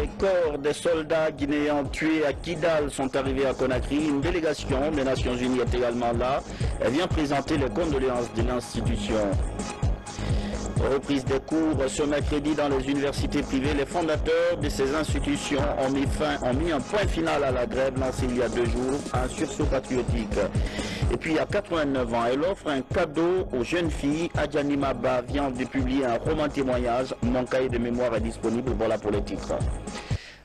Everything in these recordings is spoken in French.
les corps des soldats guinéens tués à Kidal sont arrivés à Conakry. Une délégation des Nations Unies est également là. Elle vient présenter les condoléances de l'institution. Reprise des cours ce mercredi dans les universités privées. Les fondateurs de ces institutions ont mis un point final à la grève lancée il y a 2 jours, un sursaut patriotique. Et puis à 89 ans, elle offre un cadeau aux jeunes filles. Adjani Maba vient de publier un roman témoignage. Mon cahier de mémoire est disponible. Voilà pour les titres.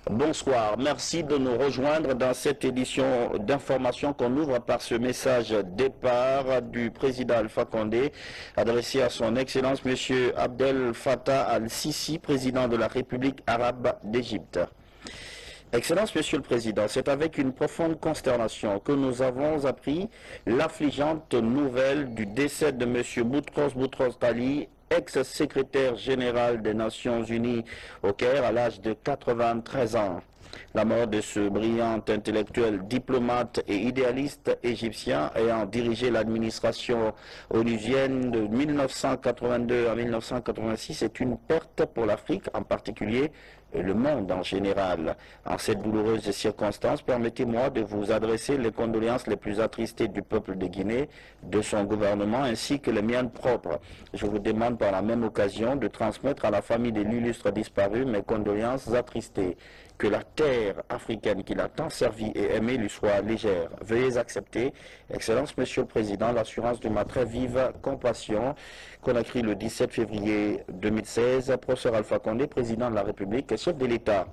Bonsoir, merci de nous rejoindre dans cette édition d'information qu'on ouvre par ce message départ du président Alpha Condé adressé à son Excellence M. Abdel Fattah al-Sisi, président de la République arabe d'Égypte. Excellence, Monsieur le Président, c'est avec une profonde consternation que nous avons appris l'affligeante nouvelle du décès de M. Boutros Ghali, ex-secrétaire général des Nations Unies au Caire à l'âge de 93 ans. La mort de ce brillant intellectuel, diplomate et idéaliste égyptien ayant dirigé l'administration onusienne de 1982 à 1986 est une perte pour l'Afrique en particulier et le monde en général. En cette douloureuse circonstance, permettez-moi de vous adresser les condoléances les plus attristées du peuple de Guinée, de son gouvernement ainsi que les miennes propres. Je vous demande par la même occasion de transmettre à la famille de l'illustre disparu mes condoléances attristées. Que la terre africaine qui l'a tant servi et aimé lui soit légère. Veuillez accepter, Excellence Monsieur le Président, l'assurance de ma très vive compassion. Conakry le 17 février 2016, professeur Alpha Condé, président de la République et chef de l'État.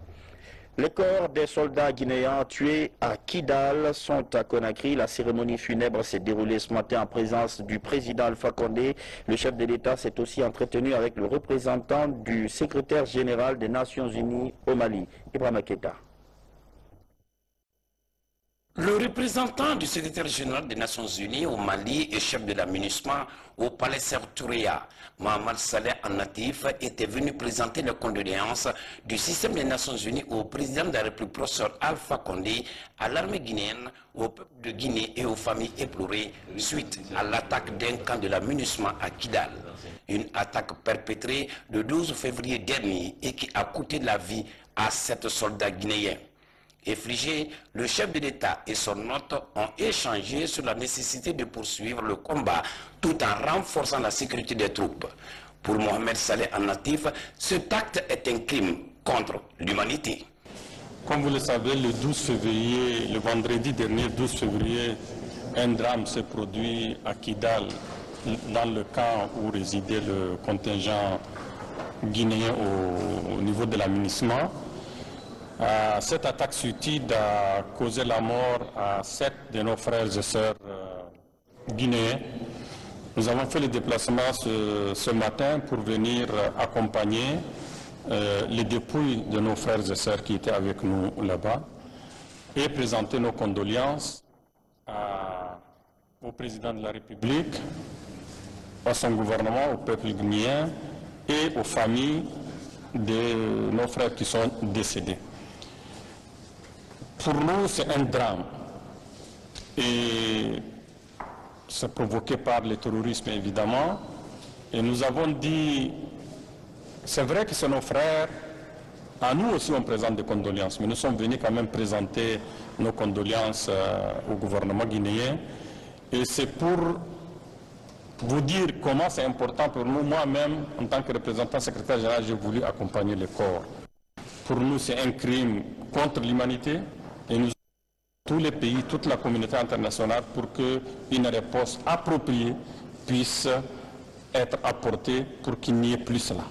Les corps des soldats guinéens tués à Kidal sont à Conakry. La cérémonie funèbre s'est déroulée ce matin en présence du président Alpha Condé. Le chef de l'État s'est aussi entretenu avec le représentant du secrétaire général des Nations Unies au Mali, Ibrahima Keïta. Le représentant du secrétaire général des Nations Unies au Mali et chef de la MINUSMA au palais Sertouria, Mohamed Saleh Al-Natif, était venu présenter les condoléances du système des Nations Unies au président de la République, professeur Alpha Condé, à l'armée guinéenne, au peuple de Guinée et aux familles éplorées suite à l'attaque d'un camp de la MINUSMA à Kidal. Une attaque perpétrée le 12 février dernier et qui a coûté la vie à 7 soldats guinéens. Effligé, le chef de l'État et son hôte ont échangé sur la nécessité de poursuivre le combat tout en renforçant la sécurité des troupes. Pour Mohamed Saleh Al-Natif, cet acte est un crime contre l'humanité. Comme vous le savez, le 12 février, le vendredi dernier 12 février, un drame s'est produit à Kidal, dans le camp où résidait le contingent guinéen au niveau de la MINUSMA. Cette attaque suicide a causé la mort à 7 de nos frères et sœurs guinéens. Nous avons fait le déplacement ce matin pour venir accompagner les dépouilles de nos frères et sœurs qui étaient avec nous là-bas et présenter nos condoléances au président de la République, à son gouvernement, au peuple guinéen et aux familles de nos frères qui sont décédés. Pour nous, c'est un drame et c'est provoqué par le terrorisme évidemment. Et nous avons dit, c'est vrai que c'est nos frères, à nous aussi on présente des condoléances, mais nous sommes venus quand même présenter nos condoléances au gouvernement guinéen. Et c'est pour vous dire comment c'est important pour nous. Moi-même, en tant que représentant secrétaire général, j'ai voulu accompagner les corps. Pour nous, c'est un crime contre l'humanité. Et nous, tous les pays, toute la communauté internationale, pour qu'une réponse appropriée puisse être apportée pour qu'il n'y ait plus cela.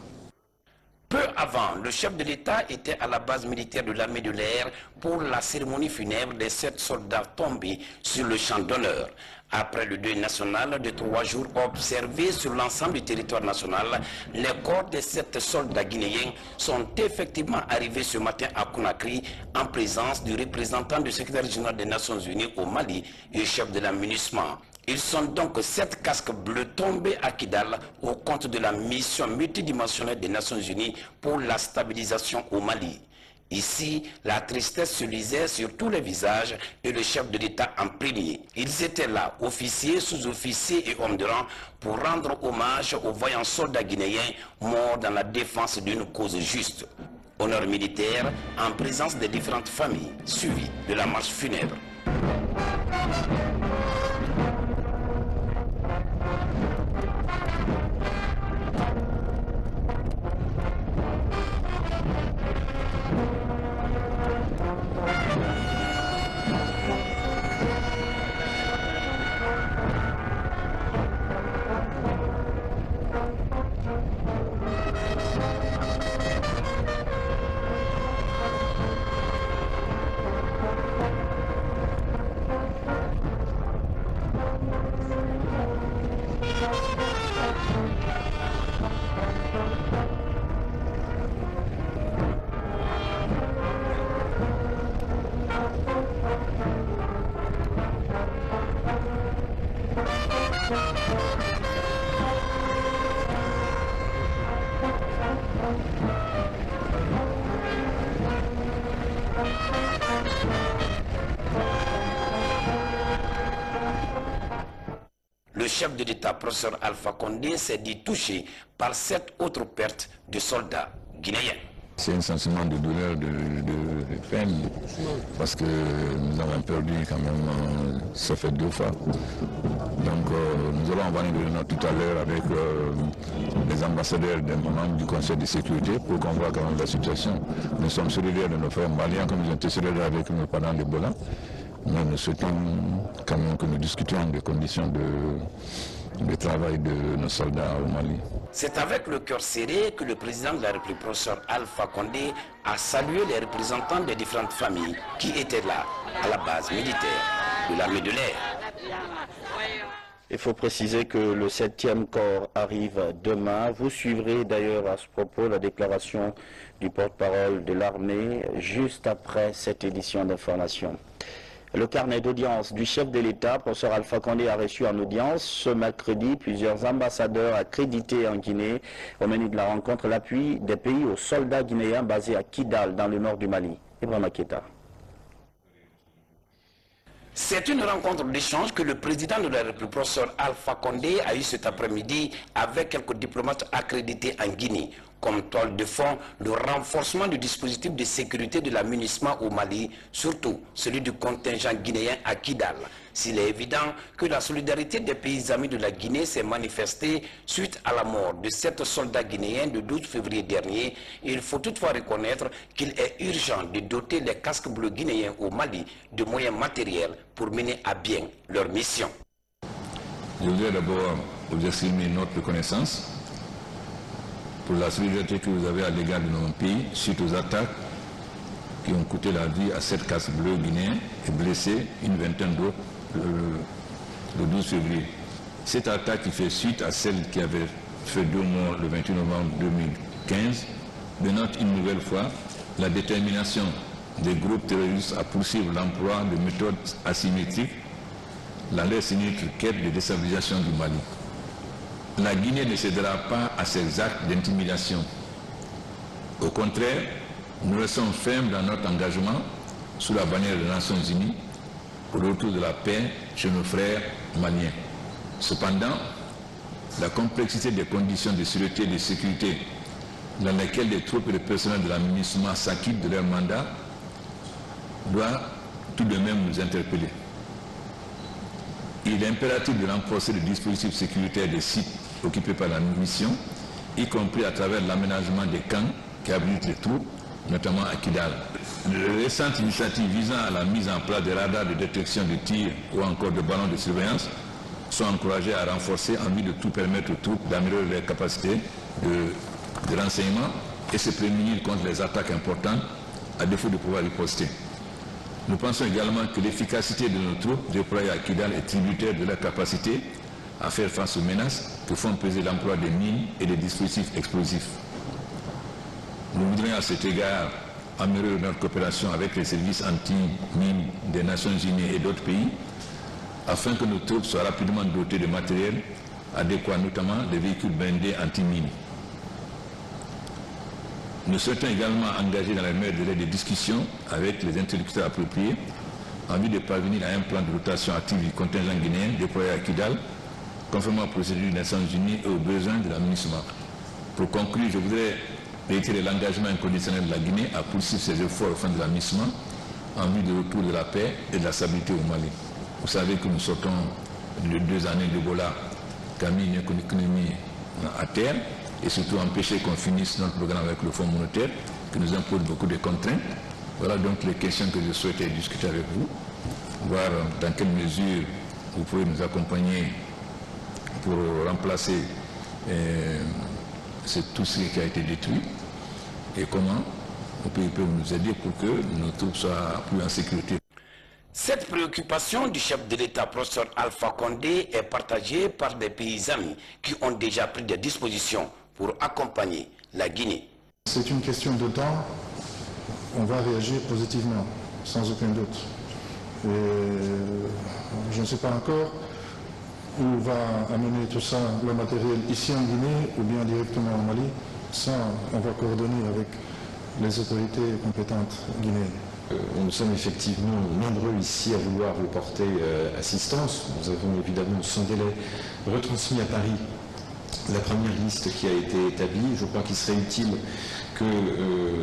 Peu avant, le chef de l'État était à la base militaire de l'armée de l'air pour la cérémonie funèbre des 7 soldats tombés sur le champ d'honneur. Après le deuil national de 3 jours observé sur l'ensemble du territoire national, les corps des 7 soldats guinéens sont effectivement arrivés ce matin à Conakry en présence du représentant du secrétaire général des Nations Unies au Mali et chef de la MINUSMA. Ils sont donc 7 casques bleus tombés à Kidal au compte de la mission multidimensionnelle des Nations Unies pour la stabilisation au Mali. Ici, la tristesse se lisait sur tous les visages et le chef de l'État en premier. Ils étaient là, officiers, sous-officiers et hommes de rang, pour rendre hommage aux voyants soldats guinéens morts dans la défense d'une cause juste. Honneur militaire en présence des différentes familles, suivi de la marche funèbre. Le chef de l'État, professeur Alpha Condé, s'est dit touché par cette autre perte de soldats guinéens. C'est un sentiment de douleur, de peine, parce que nous avons perdu quand même, ça fait 2 fois. Donc nous allons en parler tout à l'heure avec les ambassadeurs des membres du Conseil de sécurité pour qu'on voit quand même la situation. Nous sommes solidaires de nos frères maliens comme ils ont été solidaires avec nous pendant l'Ebola. Mais nous souhaitons quand même que nous discutions des conditions de travail de nos soldats au Mali. C'est avec le cœur serré que le président de la République, professeur Alpha Condé, a salué les représentants des différentes familles qui étaient là, à la base militaire de l'armée de l'air. Il faut préciser que le 7e corps arrive demain. Vous suivrez d'ailleurs à ce propos la déclaration du porte-parole de l'armée juste après cette édition d'information. Le carnet d'audience du chef de l'État, professeur Alpha Condé, a reçu en audience ce mercredi plusieurs ambassadeurs accrédités en Guinée. Au menu de la rencontre, l'appui des pays aux soldats guinéens basés à Kidal, dans le nord du Mali. Ibrahima Keita. C'est une rencontre d'échange que le président de la République, professeur Alpha Condé, a eu cet après-midi avec quelques diplomates accrédités en Guinée. Comme toile de fond, le renforcement du dispositif de sécurité de la MINUSMA au Mali, surtout celui du contingent guinéen à Kidal. S'il est évident que la solidarité des pays amis de la Guinée s'est manifestée suite à la mort de 7 soldats guinéens le 12 février dernier, il faut toutefois reconnaître qu'il est urgent de doter les casques bleus guinéens au Mali de moyens matériels pour mener à bien leur mission. Je voudrais d'abord vous exprimer notre reconnaissance pour la solidarité que vous avez à l'égard de nos pays suite aux attaques qui ont coûté la vie à 7 casques bleus guinéens et blessé une vingtaine d'autres le 12 février. Cette attaque qui fait suite à celle qui avait fait 2 morts le 28 novembre 2015 dénote une nouvelle fois la détermination des groupes terroristes à poursuivre l'emploi de méthodes asymétriques dans leur sinistre quête de déstabilisation du Mali. La Guinée ne cédera pas à ces actes d'intimidation. Au contraire, nous restons fermes dans notre engagement sous la bannière des Nations Unies pour le retour de la paix chez nos frères maliens. Cependant, la complexité des conditions de sûreté et de sécurité dans lesquelles les troupes et le personnel de la MINUSMA s'acquittent de leur mandat doit tout de même nous interpeller. Il est impératif de renforcer le dispositif sécuritaire des sites occupés par la mission, y compris à travers l'aménagement des camps qui abritent les troupes, notamment à Kidal. Les récentes initiatives visant à la mise en place des radars de détection de tir ou encore de ballons de surveillance sont encouragées à renforcer en vue de tout permettre aux troupes d'améliorer leurs capacités de renseignement et se prémunir contre les attaques importantes à défaut de pouvoir riposter. Nous pensons également que l'efficacité de nos troupes déployées à Kidal est tributaire de leur capacité à faire face aux menaces que font peser l'emploi des mines et des dispositifs explosifs. Nous voudrions à cet égard améliorer notre coopération avec les services anti-mines des Nations Unies et d'autres pays afin que nos troupes soient rapidement dotées de matériel adéquat, notamment des véhicules blindés anti-mines. Nous souhaitons également engager dans les meilleurs délais des discussions avec les interlocuteurs appropriés en vue de parvenir à un plan de rotation active du contingent guinéen déployé à Kidal, conformément aux procédures des Nations Unies et aux besoins de la MINUSMA. Pour conclure, je voudrais réitérer l'engagement inconditionnel de la Guinée à poursuivre ses efforts au fin de la MISMA en vue de retour de la paix et de la stabilité au Mali. Vous savez que nous sortons de 2 années d'Ebola qui a mis une économie à terre et surtout empêché qu'on finisse notre programme avec le Fonds monétaire qui nous impose beaucoup de contraintes. Voilà donc les questions que je souhaitais discuter avec vous, voir dans quelle mesure vous pouvez nous accompagner pour remplacer tout ce qui a été détruit et comment le pays peut nous aider pour que nos troupes soient plus en sécurité. Cette préoccupation du chef de l'État, professeur Alpha Condé, est partagée par des pays amis qui ont déjà pris des dispositions pour accompagner la Guinée. C'est une question de temps, on va réagir positivement, sans aucun doute. Et je ne sais pas encore où va amener tout ça, le matériel ici en Guinée ou bien directement au Mali. Ça, on va coordonner avec les autorités compétentes guinéennes. Nous sommes effectivement nombreux ici à vouloir vous porter assistance. Nous avons évidemment sans délai retransmis à Paris la première liste qui a été établie. Je crois qu'il serait utile que,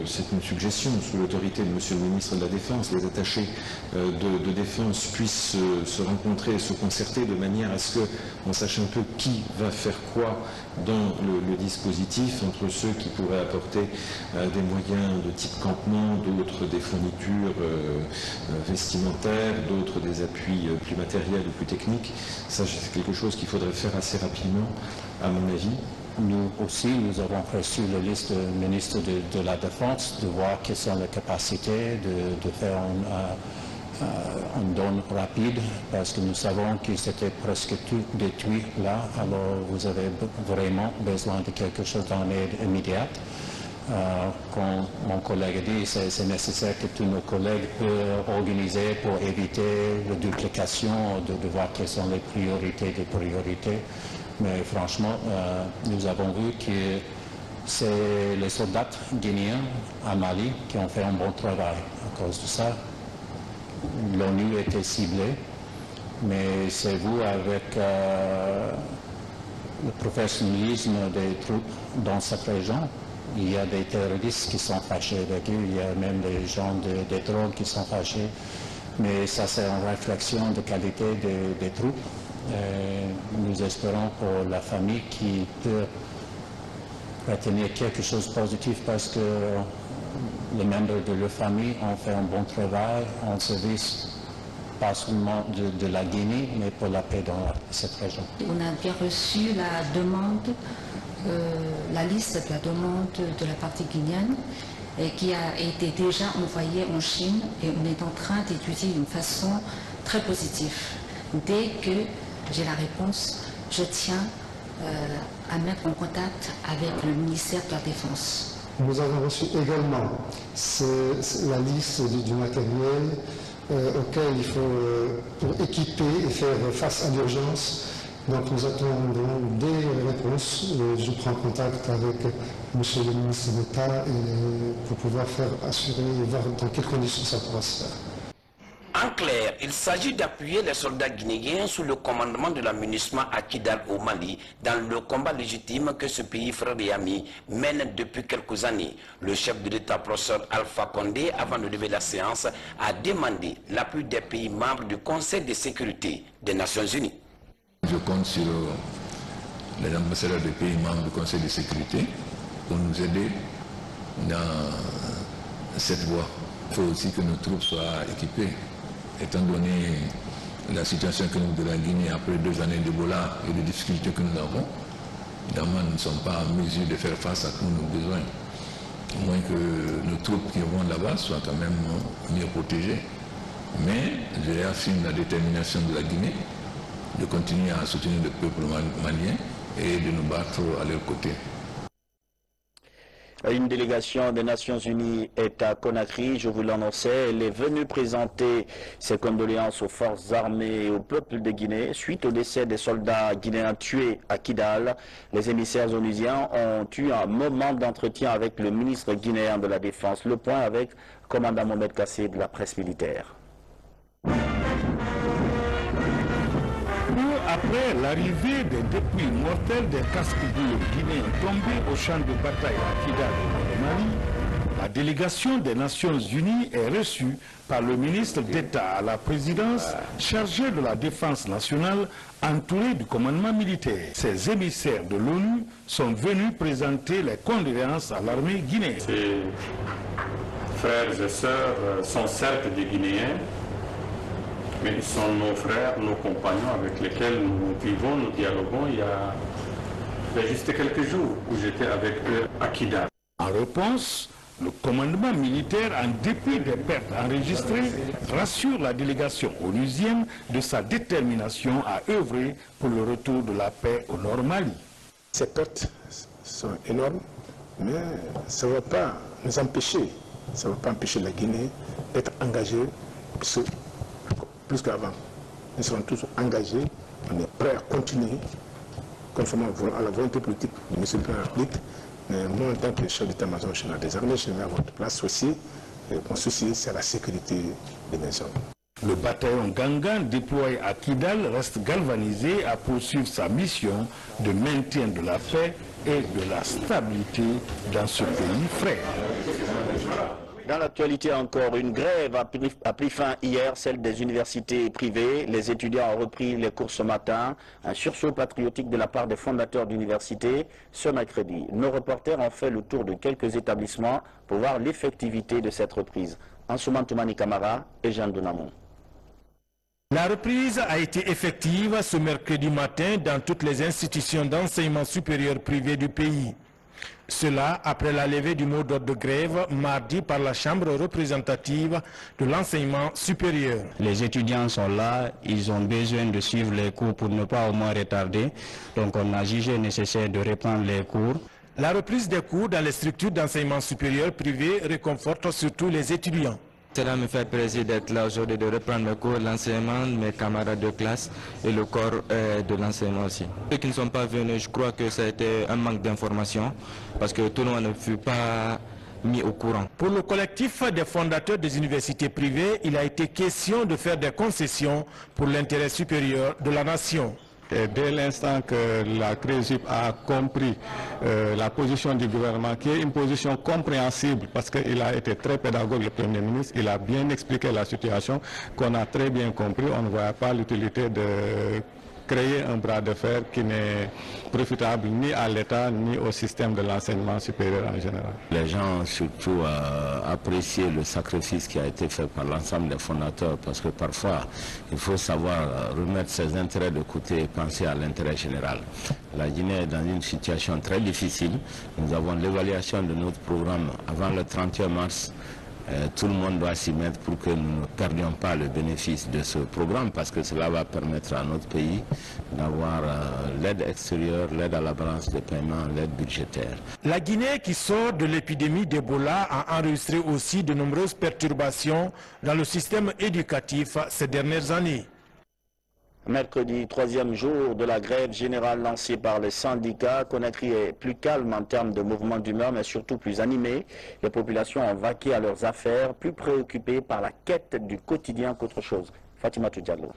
c'est une suggestion sous l'autorité de Monsieur le ministre de la Défense, les attachés de défense puissent se rencontrer et se concerter de manière à ce qu'on sache un peu qui va faire quoi dans le dispositif, entre ceux qui pourraient apporter des moyens de type campement, d'autres des fournitures vestimentaires, d'autres des appuis plus matériels ou plus techniques. Ça, c'est quelque chose qu'il faudrait faire assez rapidement, à mon avis. Nous aussi, nous avons reçu la liste du ministre de la Défense, de voir quelles sont les capacités de faire un don rapide, parce que nous savons que c'était presque tout détruit là, alors vous avez vraiment besoin de quelque chose en aide immédiate. Comme mon collègue a dit, c'est nécessaire que tous nos collègues puissent organiser pour éviter la duplication, de voir quelles sont les priorités des priorités. Mais franchement, nous avons vu que c'est les soldats guinéens à Mali qui ont fait un bon travail. À cause de ça, l'ONU était ciblée, mais c'est vous avec le professionnalisme des troupes dans cette région. Il y a des terroristes qui sont fâchés avec eux, il y a même des gens des drogues qui sont fâchés. Mais ça, c'est une réflexion de qualité des troupes. Nous espérons pour la famille qui peut retenir quelque chose de positif parce que les membres de leur famille ont fait un bon travail en service, pas seulement de la Guinée, mais pour la paix dans cette région. On a bien reçu la demande, la liste de la demande de la partie guinéenne et qui a été déjà envoyée en Chine et on est en train d'étudier d'une façon très positive. Dès que j'ai la réponse, je tiens à mettre en contact avec le ministère de la Défense. Nous avons reçu également la liste du matériel auquel il faut pour équiper et faire face à l'urgence. Donc nous attendons des réponses. Je prends contact avec M. le ministre d'État pour pouvoir assurer et voir dans quelles conditions ça pourra se faire. En clair, il s'agit d'appuyer les soldats guinéens sous le commandement de la MINUSMA à Kidal au Mali dans le combat légitime que ce pays frère et ami mène depuis quelques années. Le chef de l'État, professeur Alpha Condé, avant de lever la séance, a demandé l'appui des pays membres du Conseil de sécurité des Nations Unies. Je compte sur les ambassadeurs des pays membres du Conseil de sécurité pour nous aider dans cette voie. Il faut aussi que nos troupes soient équipées. Étant donné la situation que nous de la Guinée après 2 années d'Ebola et les difficultés que nous avons, évidemment nous ne sommes pas en mesure de faire face à tous nos besoins. Au moins que nos troupes qui vont là-bas soient quand même mieux protégées. Mais je réaffirme la détermination de la Guinée de continuer à soutenir le peuple malien et de nous battre à leur côté. Une délégation des Nations Unies est à Conakry, je vous l'annonçais. Elle est venue présenter ses condoléances aux forces armées et au peuple de Guinée suite au décès des soldats guinéens tués à Kidal. Les émissaires onusiens ont eu un moment d'entretien avec le ministre guinéen de la Défense. Le point avec commandant Mohamed Kassé de la presse militaire. Après l'arrivée des dépouilles mortelles des casques bleus guinéens tombés au champ de bataille à Kidal Mali, la délégation des Nations Unies est reçue par le ministre d'État à la présidence chargé de la défense nationale, entouré du commandement militaire. Ces émissaires de l'ONU sont venus présenter les condoléances à l'armée guinéenne. Ces frères et sœurs sont certes des Guinéens, mais ils sont nos frères, nos compagnons avec lesquels nous vivons, nous dialoguons. Il y a juste quelques jours où j'étais avec eux à Kidal. En réponse, le commandement militaire, en dépit des pertes enregistrées, rassure la délégation onusienne de sa détermination à œuvrer pour le retour de la paix au Nord Mali. Ces pertes sont énormes, mais ça ne va pas nous empêcher, ça ne va pas empêcher la Guinée d'être engagée plus qu'avant. Nous serons tous engagés, on est prêts à continuer, conformément à la volonté politique du ministre de la République. Mais moi, en tant que chef d'état-major général des armées, je mets à votre place aussi. Et mon souci, c'est la sécurité des nations. Le bataillon Gangan déployé à Kidal reste galvanisé à poursuivre sa mission de maintien de la paix et de la stabilité dans ce pays frère. Dans l'actualité encore, une grève a pris fin hier, celle des universités privées. Les étudiants ont repris les cours ce matin. Un sursaut patriotique de la part des fondateurs d'universités ce mercredi. Nos reporters ont fait le tour de quelques établissements pour voir l'effectivité de cette reprise. Ansouman Toumani Kamara et Jean Donamon. La reprise a été effective ce mercredi matin dans toutes les institutions d'enseignement supérieur privé du pays. Cela après la levée du mot d'ordre de grève mardi par la Chambre représentative de l'enseignement supérieur. Les étudiants sont là, ils ont besoin de suivre les cours pour ne pas au moins retarder. Donc on a jugé nécessaire de reprendre les cours. La reprise des cours dans les structures d'enseignement supérieur privé réconforte surtout les étudiants. Cela me fait plaisir d'être là aujourd'hui, de reprendre mes cours, l'enseignement, mes camarades de classe et le corps de l'enseignement aussi. Ceux qui ne sont pas venus, je crois que ça a été un manque d'information parce que tout le monde ne fut pas mis au courant. Pour le collectif des fondateurs des universités privées, il a été question de faire des concessions pour l'intérêt supérieur de la nation. Et dès l'instant que la CRESUP a compris la position du gouvernement, qui est une position compréhensible, parce qu'il a été très pédagogue, le Premier ministre, il a bien expliqué la situation, qu'on a très bien compris, on ne voit pas l'utilité de créer un bras de fer qui n'est profitable ni à l'État ni au système de l'enseignement supérieur en général. Les gens ont surtout apprécié le sacrifice qui a été fait par l'ensemble des fondateurs parce que parfois il faut savoir remettre ses intérêts de côté et penser à l'intérêt général. La Guinée est dans une situation très difficile. Nous avons l'évaluation de notre programme avant le 31 mars. Tout le monde doit s'y mettre pour que nous ne perdions pas le bénéfice de ce programme parce que cela va permettre à notre pays d'avoir l'aide extérieure, l'aide à la balance de paiement, l'aide budgétaire. La Guinée qui sort de l'épidémie d'Ebola a enregistré aussi de nombreuses perturbations dans le système éducatif ces dernières années. Mercredi, troisième jour de la grève générale lancée par les syndicats. Conakry est plus calme en termes de mouvement d'humeur, mais surtout plus animé. Les populations ont vaqué à leurs affaires, plus préoccupées par la quête du quotidien qu'autre chose. Fatima Diallo.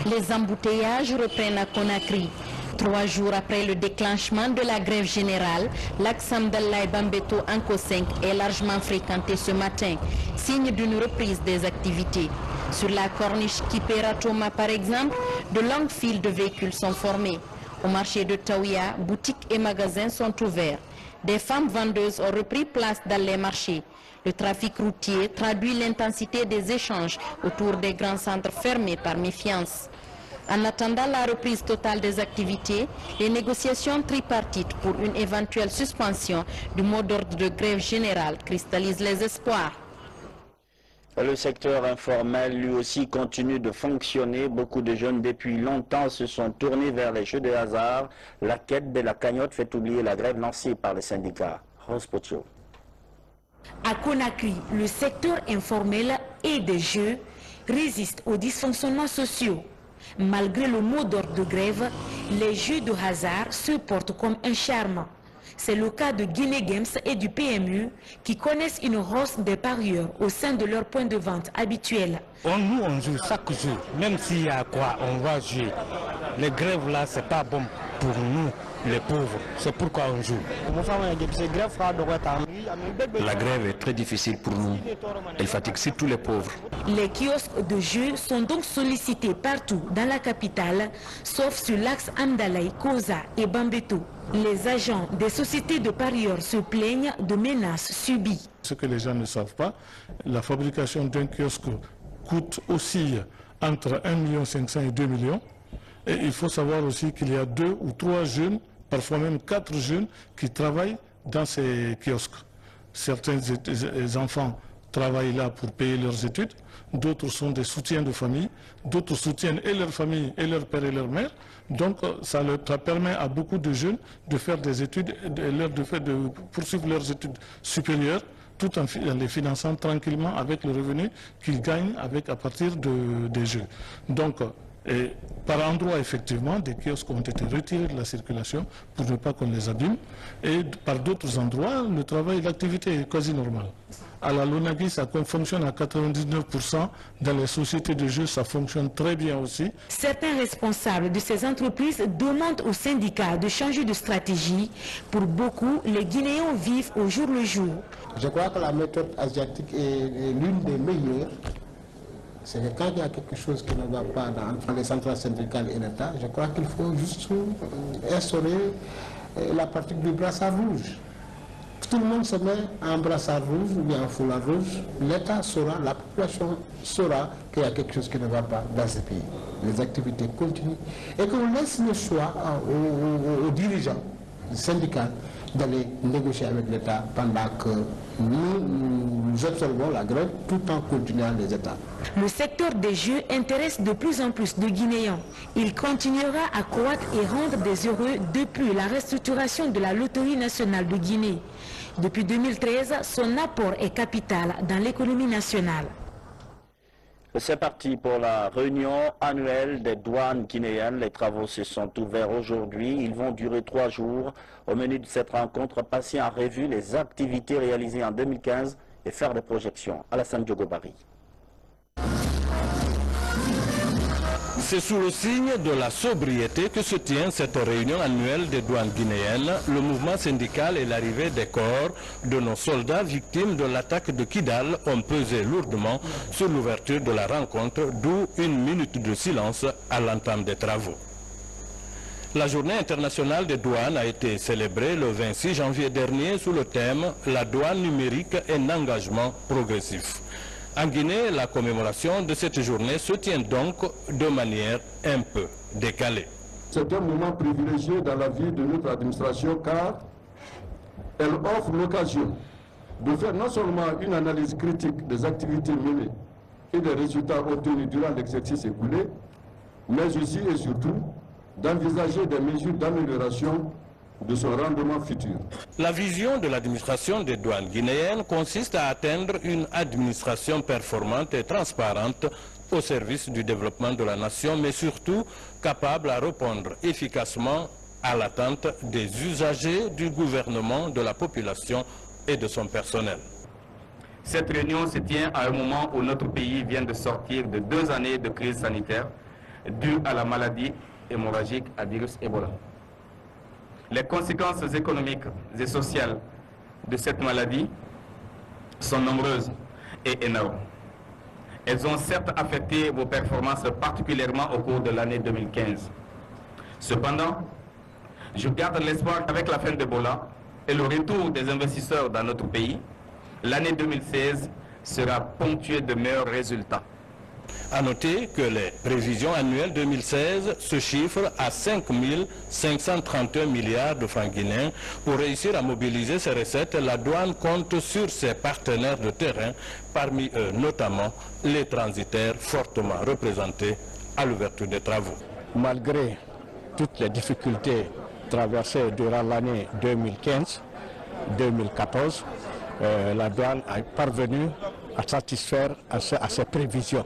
Les embouteillages reprennent à Conakry. 3 jours après le déclenchement de la grève générale, l'axe Amdallah Bambeto Anko 5 est largement fréquenté ce matin, signe d'une reprise des activités. Sur la corniche Kipera-Toma par exemple, de longues files de véhicules sont formées. Au marché de Taouia, boutiques et magasins sont ouverts. Des femmes vendeuses ont repris place dans les marchés. Le trafic routier traduit l'intensité des échanges autour des grands centres fermés par méfiance. En attendant la reprise totale des activités, les négociations tripartites pour une éventuelle suspension du mot d'ordre de grève générale cristallisent les espoirs. Le secteur informel, lui aussi, continue de fonctionner. Beaucoup de jeunes, depuis longtemps, se sont tournés vers les jeux de hasard. La quête de la cagnotte fait oublier la grève lancée par les syndicats. Rose Pocho. À Conakry, le secteur informel et des jeux résiste aux dysfonctionnements sociaux. Malgré le mot d'ordre de grève, les jeux de hasard se portent comme un charme. C'est le cas de Guinée Games et du PMU qui connaissent une hausse des parieurs au sein de leur point de vente habituel. Nous, on joue chaque jour, même s'il y a quoi, on va jouer. Les grèves là, c'est pas bon. pour nous, les pauvres. C'est pourquoi on joue. La grève est très difficile pour nous. Elle fatigue surtout les pauvres. Les kiosques de jeux sont donc sollicités partout dans la capitale, sauf sur l'axe Amdalaï, Koza et Bambeto. Les agents des sociétés de parieurs se plaignent de menaces subies. Ce que les gens ne savent pas, la fabrication d'un kiosque coûte aussi entre 1,5 million et 2 millions. Et il faut savoir aussi qu'il y a 2 ou 3 jeunes, parfois même 4 jeunes, qui travaillent dans ces kiosques. Certains enfants travaillent là pour payer leurs études, d'autres sont des soutiens de famille, d'autres soutiennent et leur famille, et leur père et leur mère. Donc ça permet à beaucoup de jeunes de faire des études, de poursuivre leurs études supérieures, tout en les finançant tranquillement avec le revenu qu'ils gagnent à partir des jeux. Donc, et par endroits, effectivement, des kiosques ont été retirés de la circulation pour ne pas qu'on les abîme. Et par d'autres endroits, le travail et l'activité est quasi normale. À la Lonagui, ça fonctionne à 99%. Dans les sociétés de jeux, ça fonctionne très bien aussi. Certains responsables de ces entreprises demandent aux syndicats de changer de stratégie. Pour beaucoup, les Guinéens vivent au jour le jour. Je crois que la méthode asiatique est l'une des meilleures. C'est que quand il y a quelque chose qui ne va pas entre les centrales syndicales et l'État, je crois qu'il faut juste instaurer la pratique du brassard rouge. Tout le monde se met en brassard rouge ou bien en foulard rouge. L'État saura, la population saura qu'il y a quelque chose qui ne va pas dans ce pays. Les activités continuent et qu'on laisse le choix aux dirigeants syndicaux d'aller négocier avec l'État pendant que nous observons la grève tout en continuant les États. Le secteur des jeux intéresse de plus en plus de Guinéens. Il continuera à croître et rendre des heureux depuis la restructuration de la Loterie nationale de Guinée. Depuis 2013, son apport est capital dans l'économie nationale. C'est parti pour la réunion annuelle des douanes guinéennes. Les travaux se sont ouverts aujourd'hui. Ils vont durer 3 jours. Au menu de cette rencontre, passer en revue les activités réalisées en 2015 et faire des projections. Alassane Diogobari. C'est sous le signe de la sobriété que se tient cette réunion annuelle des douanes guinéennes. Le mouvement syndical et l'arrivée des corps de nos soldats victimes de l'attaque de Kidal ont pesé lourdement sur l'ouverture de la rencontre, d'où une minute de silence à l'entame des travaux. La journée internationale des douanes a été célébrée le 26 janvier dernier sous le thème « La douane numérique et un engagement progressif ». En Guinée, la commémoration de cette journée se tient donc de manière un peu décalée. C'est un moment privilégié dans la vie de notre administration car elle offre l'occasion de faire non seulement une analyse critique des activités menées et des résultats obtenus durant l'exercice écoulé, mais aussi et surtout d'envisager des mesures d'amélioration de son rendement futur. La vision de l'administration des douanes guinéennes consiste à atteindre une administration performante et transparente au service du développement de la nation, mais surtout capable à répondre efficacement à l'attente des usagers, du gouvernement, de la population et de son personnel. Cette réunion se tient à un moment où notre pays vient de sortir de 2 années de crise sanitaire due à la maladie hémorragique à virus Ebola. Les conséquences économiques et sociales de cette maladie sont nombreuses et énormes. Elles ont certes affecté vos performances particulièrement au cours de l'année 2015. Cependant, je garde l'espoir qu'avec la fin d'Ebola et le retour des investisseurs dans notre pays, l'année 2016 sera ponctuée de meilleurs résultats. À noter que les prévisions annuelles 2016 se chiffrent à 5 531 milliards de francs guinéens. Pour réussir à mobiliser ces recettes, la douane compte sur ses partenaires de terrain, parmi eux notamment les transitaires fortement représentés à l'ouverture des travaux. Malgré toutes les difficultés traversées durant l'année 2015-2014, la douane est parvenue à satisfaire à ses prévisions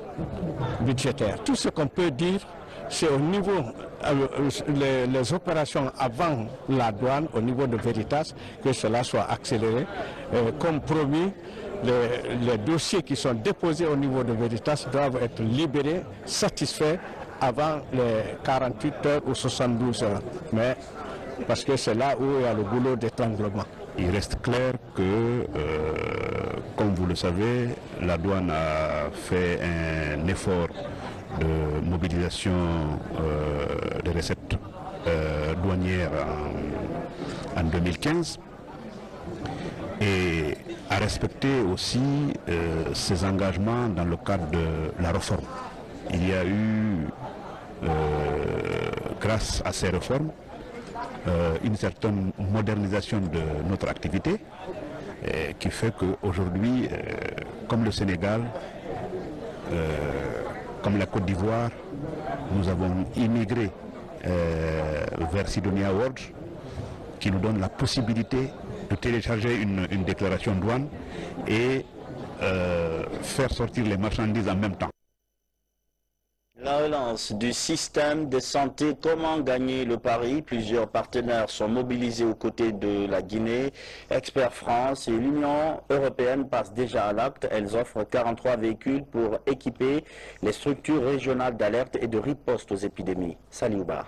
budgétaires. Tout ce qu'on peut dire, c'est au niveau, les opérations avant la douane, au niveau de Veritas, que cela soit accéléré. Comme promis, les dossiers qui sont déposés au niveau de Veritas doivent être libérés, satisfaits avant les 48 heures ou 72 heures. Mais parce que c'est là où il y a le boulot d'étranglement. Il reste clair que, comme vous le savez, la douane a fait un effort de mobilisation des recettes douanières en 2015 et a respecté aussi ses engagements dans le cadre de la réforme. Il y a eu, grâce à ces réformes, une certaine modernisation de notre activité qui fait qu'aujourd'hui, comme le Sénégal, comme la Côte d'Ivoire, nous avons immigré vers Sidonia World qui nous donne la possibilité de télécharger une déclaration douane et faire sortir les marchandises en même temps. La relance du système de santé, comment gagner le pari? Plusieurs partenaires sont mobilisés aux côtés de la Guinée. Expert France et l'Union européenne passent déjà à l'acte. Elles offrent 43 véhicules pour équiper les structures régionales d'alerte et de riposte aux épidémies. Saliouba.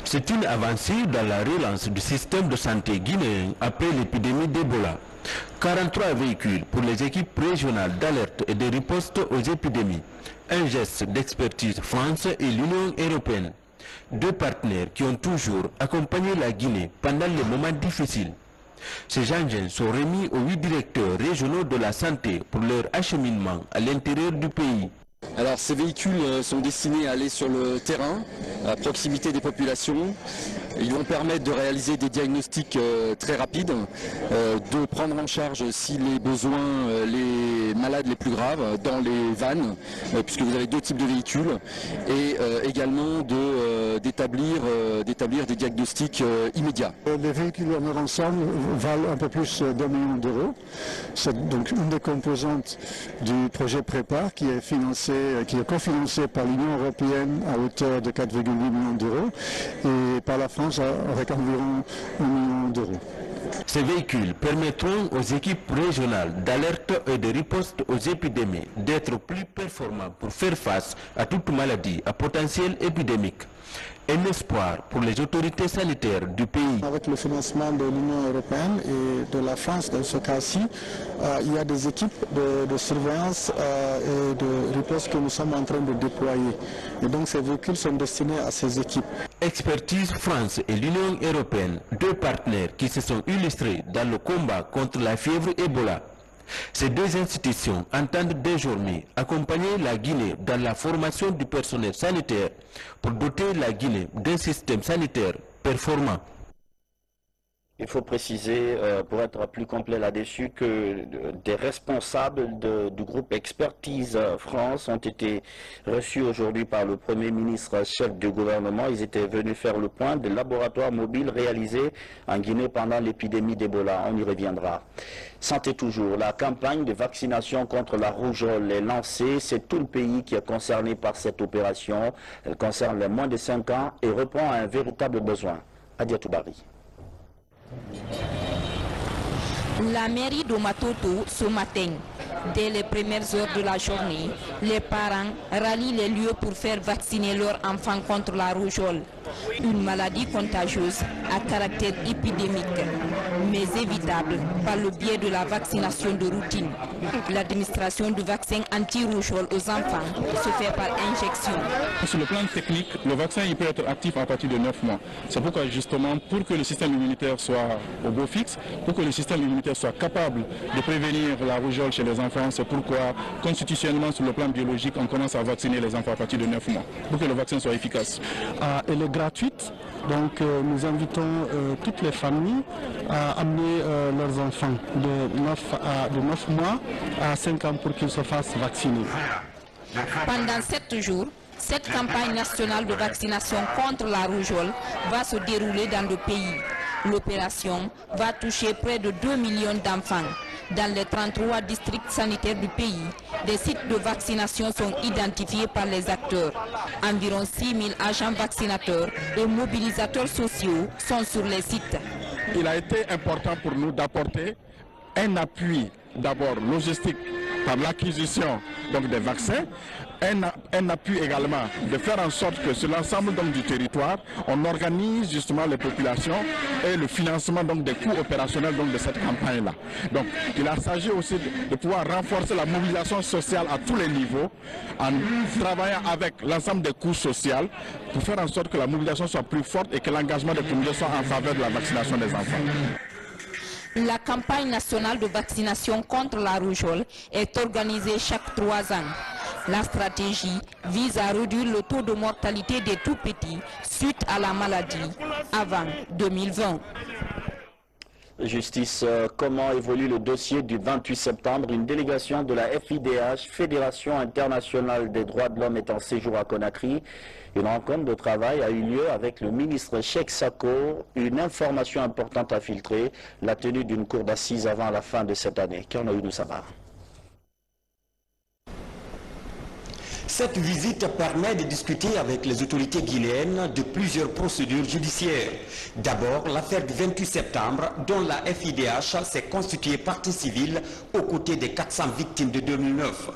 C'est une avancée dans la relance du système de santé guinéen après l'épidémie d'Ebola. 43 véhicules pour les équipes régionales d'alerte et de riposte aux épidémies. Un geste d'expertise France et l'Union européenne. Deux partenaires qui ont toujours accompagné la Guinée pendant les moments difficiles. Ces engins sont remis aux 8 directeurs régionaux de la santé pour leur acheminement à l'intérieur du pays. Alors ces véhicules sont destinés à aller sur le terrain, à proximité des populations. Ils vont permettre de réaliser des diagnostics très rapides, de prendre en charge s'il est besoin les malades les plus graves dans les vannes, puisque vous avez deux types de véhicules, et également d'établir des diagnostics immédiats. Les véhicules en leur ensemble valent un peu plus d'1 million d'euros. C'est donc une des composantes du projet Prépare qui est cofinancé par l'Union européenne à hauteur de 4,8 millions d'euros et par la France avec environ 1 million d'euros. Ces véhicules permettront aux équipes régionales d'alerte et de riposte aux épidémies d'être plus performants pour faire face à toute maladie à potentiel épidémique. Un espoir pour les autorités sanitaires du pays. Avec le financement de l'Union européenne et de la France dans ce cas-ci, il y a des équipes de surveillance et de riposte que nous sommes en train de déployer. Et donc ces véhicules sont destinés à ces équipes. Expertise France et l'Union européenne, deux partenaires qui se sont illustrés dans le combat contre la fièvre Ebola. Ces deux institutions entendent désormais accompagner la Guinée dans la formation du personnel sanitaire pour doter la Guinée d'un système sanitaire performant. Il faut préciser, pour être plus complet là-dessus, que des responsables du groupe Expertise France ont été reçus aujourd'hui par le Premier ministre, chef du gouvernement. Ils étaient venus faire le point des laboratoires mobiles réalisés en Guinée pendant l'épidémie d'Ebola. On y reviendra. Santé toujours. La campagne de vaccination contre la rougeole est lancée. C'est tout le pays qui est concerné par cette opération. Elle concerne les moins de 5 ans et répond à un véritable besoin. Adia Toubari. La mairie de Matoto ce matin, dès les premières heures de la journée, les parents rallient les lieux pour faire vacciner leurs enfants contre la rougeole, une maladie contagieuse à caractère épidémique, mais évitable par le biais de la vaccination de routine. L'administration du vaccin anti-rougeole aux enfants se fait par injection. Sur le plan technique, le vaccin il peut être actif à partir de 9 mois. C'est pourquoi justement, pour que le système immunitaire soit au beau fixe, pour que le système immunitaire soit capable de prévenir la rougeole chez les enfants, c'est pourquoi constitutionnellement sur le plan biologique, on commence à vacciner les enfants à partir de 9 mois, pour que le vaccin soit efficace. Elle est gratuite, donc nous invitons toutes les familles à amener leurs enfants de 9 mois à 5 ans pour qu'ils se fassent vacciner. Pendant 7 jours, cette campagne nationale de vaccination contre la rougeole va se dérouler dans le pays. L'opération va toucher près de 2 millions d'enfants. Dans les 33 districts sanitaires du pays, des sites de vaccination sont identifiés par les acteurs. Environ 6 000 agents vaccinateurs et mobilisateurs sociaux sont sur les sites. Il a été important pour nous d'apporter un appui d'abord logistique par l'acquisition des vaccins, un appui également de faire en sorte que sur l'ensemble du territoire, on organise justement les populations et le financement des coûts opérationnels de cette campagne-là. Donc il s'agit aussi de pouvoir renforcer la mobilisation sociale à tous les niveaux en travaillant avec l'ensemble des couches sociales pour faire en sorte que la mobilisation soit plus forte et que l'engagement des communautés soit en faveur de la vaccination des enfants. La campagne nationale de vaccination contre la rougeole est organisée chaque 3 ans. La stratégie vise à réduire le taux de mortalité des tout-petits suite à la maladie avant 2020. Justice, comment évolue le dossier du 28 septembre? Une délégation de la FIDH, Fédération internationale des droits de l'homme, est en séjour à Conakry. Une rencontre de travail a eu lieu avec le ministre Cheikh Sako. Une information importante à filtrer, la tenue d'une cour d'assises avant la fin de cette année. Qu'en a-eu, nous savoir? Cette visite permet de discuter avec les autorités guinéennes de plusieurs procédures judiciaires. D'abord, l'affaire du 28 septembre, dont la FIDH s'est constituée partie civile aux côtés des 400 victimes de 2009.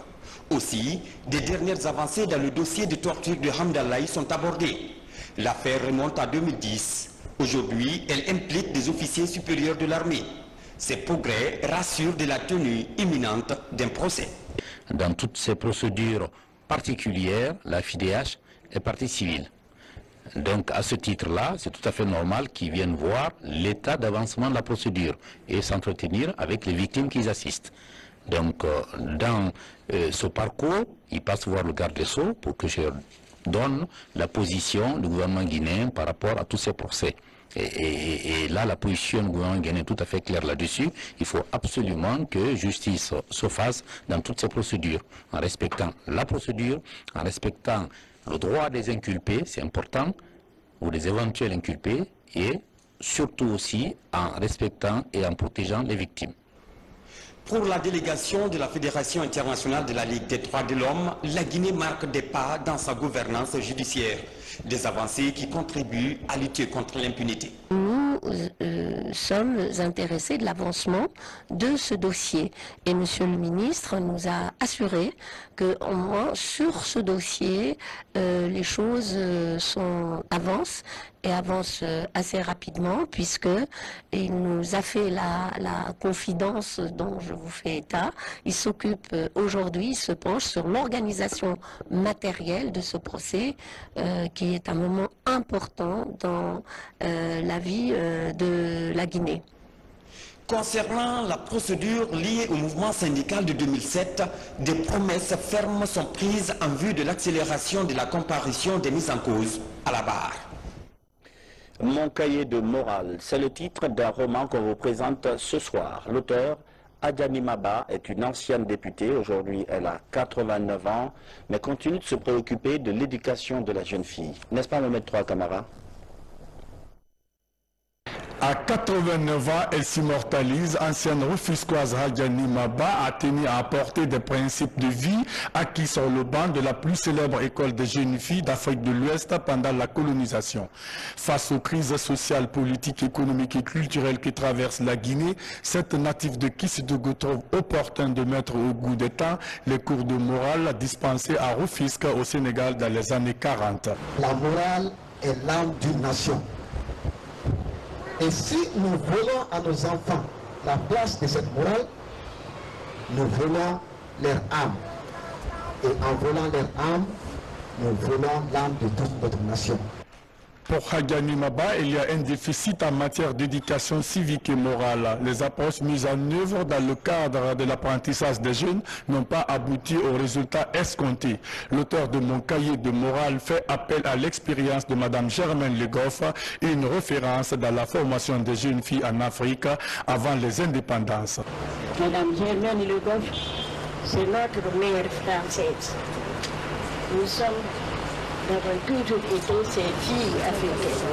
Aussi, des dernières avancées dans le dossier de torture de Hamdallahi sont abordées. L'affaire remonte à 2010. Aujourd'hui, elle implique des officiers supérieurs de l'armée. Ces progrès rassurent de la tenue imminente d'un procès. Dans toutes ces procédures particulière, la FIDH est partie civile. Donc à ce titre-là, c'est tout à fait normal qu'ils viennent voir l'état d'avancement de la procédure et s'entretenir avec les victimes qu'ils assistent. Donc dans ce parcours, ils passent voir le garde des Sceaux pour que je donne la position du gouvernement guinéen par rapport à tous ces procès. Et là, la position du gouvernement guinéen est tout à fait claire là-dessus. Il faut absolument que justice se fasse dans toutes ces procédures, en respectant la procédure, en respectant le droit des inculpés, c'est important, ou des éventuels inculpés, et surtout aussi en respectant et en protégeant les victimes. Pour la délégation de la Fédération internationale de la Ligue des droits de l'homme, la Guinée marque des pas dans sa gouvernance judiciaire, des avancées qui contribuent à lutter contre l'impunité. Nous sommes intéressés de l'avancement de ce dossier et Monsieur le ministre nous a assuré que au moins sur ce dossier les choses avancent et avancent assez rapidement puisque il nous a fait la confidence dont je vous fais état. Il s'occupe aujourd'hui, il se penche sur l'organisation matérielle de ce procès qui est un moment important dans la vie de la Guinée. Concernant la procédure liée au mouvement syndical de 2007, des promesses fermes sont prises en vue de l'accélération de la comparution des mises en cause à la barre. Mon cahier de morale, c'est le titre d'un roman qu'on vous présente ce soir. L'auteur, Adjani Maba, est une ancienne députée. Aujourd'hui, elle a 89 ans, mais continue de se préoccuper de l'éducation de la jeune fille. N'est-ce pas, Mohamed III Camara? À 89 ans, elle s'immortalise. Ancienne rufisquoise Adjani Maba a tenu à apporter des principes de vie acquis sur le banc de la plus célèbre école des jeunes filles d'Afrique de l'Ouest pendant la colonisation. Face aux crises sociales, politiques, économiques et culturelles qui traversent la Guinée, cette native de Kissoudou trouve opportun de mettre au goût des temps les cours de morale dispensés à Rufisque au Sénégal dans les années 40. La morale est l'âme d'une nation. Et si nous volons à nos enfants la place de cette morale, nous volons leur âme. Et en volant leur âme, nous volons l'âme de toute notre nation. Pour Adjani Maba, il y a un déficit en matière d'éducation civique et morale. Les approches mises en œuvre dans le cadre de l'apprentissage des jeunes n'ont pas abouti aux résultats escomptés. L'auteur de mon cahier de morale fait appel à l'expérience de Mme Germaine Le Goff, une référence dans la formation des jeunes filles en Afrique avant les indépendances. Mme Germaine Le Goff, c'est notre mère française. Nous sommes avons toujours été ces filles africaines.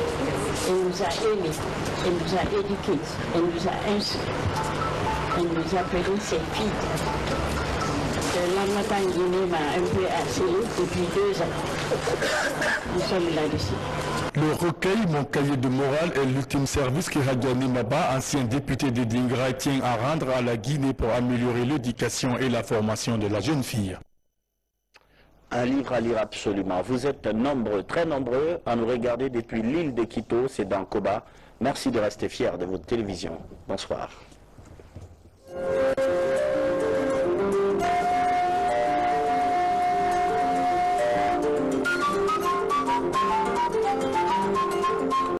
Elle nous a aimés, elle nous a éduqués, elle nous a instruits. Elle nous appelait ses filles. La montagne Guinée m'a un peu assis depuis 2 ans. Nous sommes là-dessus. Le recueil Mon cahier de morale est l'ultime service que Hadiani Maba, ancien député de Dingra, tient à rendre à la Guinée pour améliorer l'éducation et la formation de la jeune fille. Un livre à lire absolument. Vous êtes nombreux, très nombreux, à nous regarder depuis l'île de Quito, c'est dans Koba. Merci de rester fiers de votre télévision. Bonsoir. Thank you.